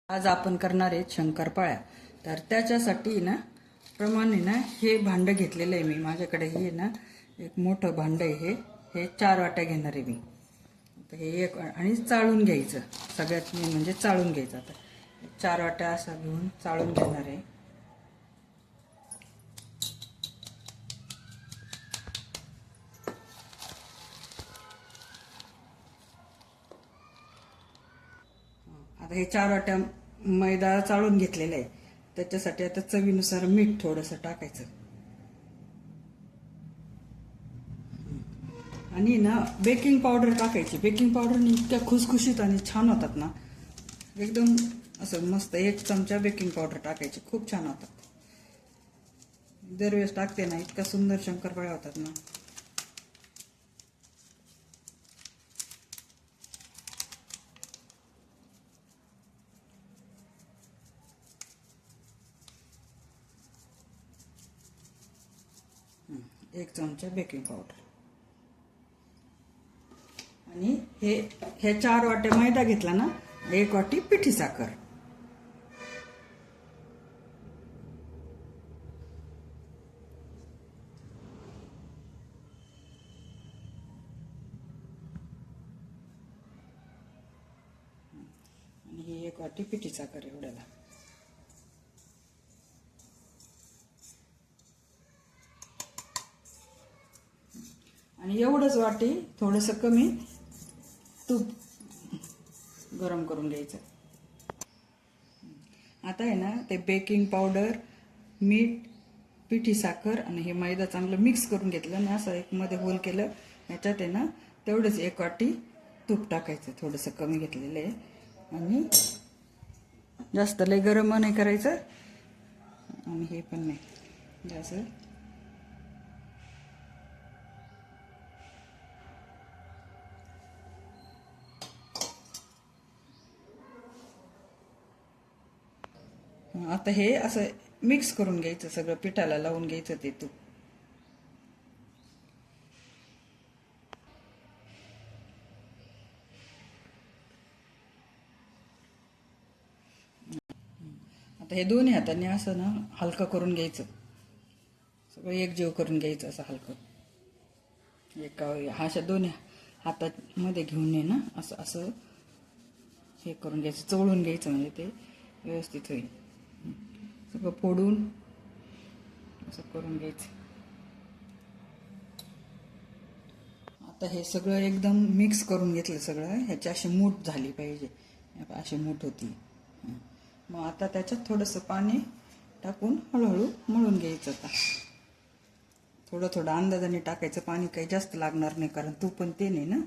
आज आपण करणार आहेत शंकरपाळ्या. तर त्याच्यासाठी ना प्रमाणे ना हे भांडं घेतलेलं आहे मी. माझ्याकडे हे ना एक मोठं भांडं आहे. हे 4 वाट्या घेणार आहे मी. तर हे एक आणि चाळून घ्यायचं. सगळ्यात मेन म्हणजे चाळून घ्यायचं. आता 4 वाट्या असा घेऊन चाळून घेणार आहे. आता हे 4 वाट्या मैदा चाळून घेतलेला आहे. त्याच्यासाठी आता चवीनुसार मीठ थोडंसं टाकायचं. आणि ना बेकिंग पावडर टाकायची. बेकिंग पावडरने इतक्या खुसखुशीत आणि छान होतात ना, एकदम असं मस्त. 1 चमचा बेकिंग पावडर टाकायची, खूप छान होतात. दरवेळेस टाकते ना, इतका सुंदर शंकरपाळ्या होतात ना. एक चमचा बेकिंग पावडर आणि हे 4 वाट्या मैदा घेतला ना, 1 वाटी पिठी साखर. आणि ही 1 वाटी पिठी साखर एवढ्याला. आणि एवढंच वाटी थोडंसं कमी तूप गरम करून घ्यायचं. आता आहे ना, ते बेकिंग पावडर, मीठ, पिठी साखर आणि हे मैदा चांगलं मिक्स करून घेतलं ना, असं एक मध्ये होल केलं. याच्यात आहे ना तेवढंच 1 वाटी तूप टाकायचं. थोडंसं कमी घेतलेलं आहे. आणि जास्त लय गरम नाही करायचं आणि हे पण नाही असं. आता हे असं मिक्स करून घ्यायचं. सगळं पिठाला लावून घ्यायचं ते तूप. आता हे दोन्ही हाताने असं ना हलकं करून घ्यायचं. सगळं एकजीव करून घ्यायचं असं हलकं. अशा दोन्ही हातामध्ये घेऊन ये ना, असं असं हे करून घ्यायचं. चवळून घ्यायचं म्हणजे ते व्यवस्थित होईल. सगळं फोडून असं करून घ्यायचं. आता हे सगळं एकदम मिक्स करून घेतलं सगळं. ह्याची अशी मूठ झाली पाहिजे. अशी मूठ होती. मग आता त्याच्यात थोडंसं पाणी टाकून हळूहळू मळून घ्यायचं. आता थोडं थोडं अंदाजाने टाकायचं. पाणी काही जास्त लागणार नाही, कारण तूप पण ते नाही ना.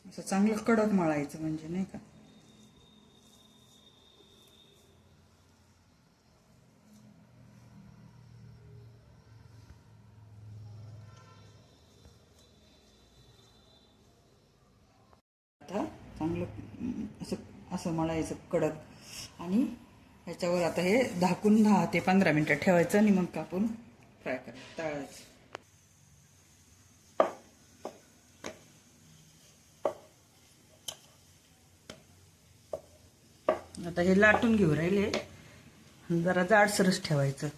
असं चांगलं कडक मळायचं म्हणजे नाही का. आता चांगलं असं असं मळायचं कडक. आणि ह्याच्यावर आता हे झाकून 10 ते 15 मिनिटं ठेवायचं आणि मग कापून फ्राय करायचं, तळायचं. आता हे लाटून घेऊ राहिले. जरा जाडसरच ठेवायचं.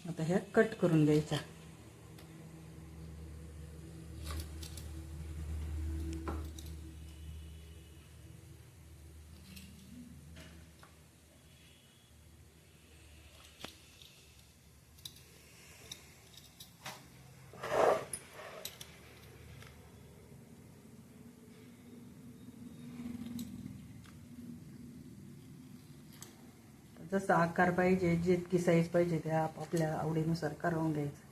आता हे कट करून घ्यायचा. जसा आकार पाहिजे, जितकी साईज पाहिजे त्या आपल्या आवडीनुसार करून घ्यायचं.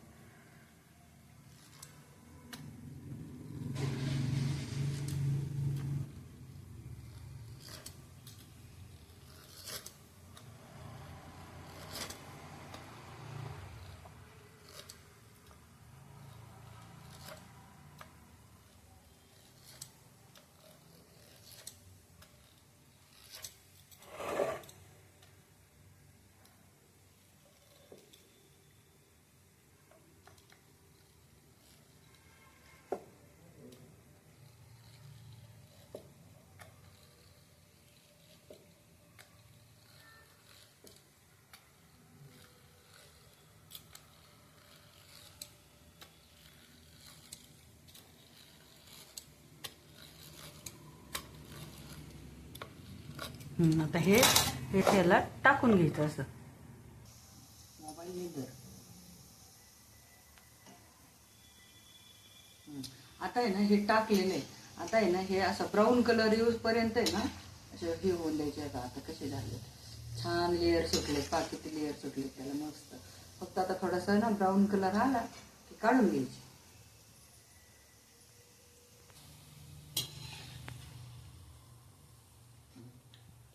आता हे त्याला टाकून घ्यायचं असं. मोबाईल धर. आता आहे ना हे टाकलेलं आहे. आता आहे ना हे असं ब्राऊन कलर येऊपर्यंत आहे ना असे हे होऊन द्यायचे. आता कसे झाले छान लेअर सुटले. किती लेअर सुटले त्याला मस्त. फक्त आता थोडासा ना ब्राऊन कलर आला की काढून घ्यायचे.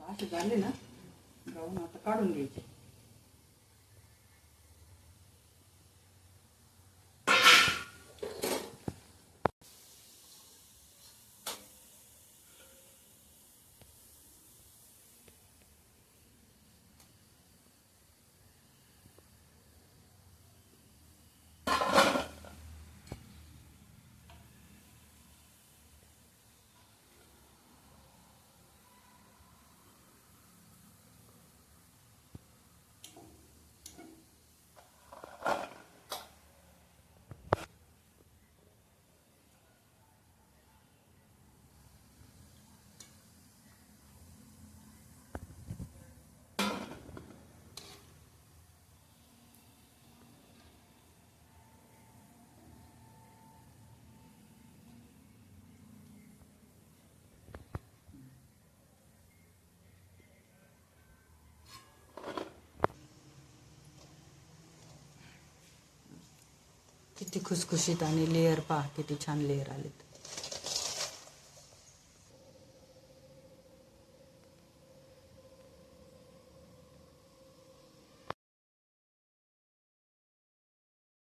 असे झाले ना ब्राऊन, आता काढून घ्यायचे. किती खुसखुशीत आणि लेअर पहा किती छान लेअर आलेत.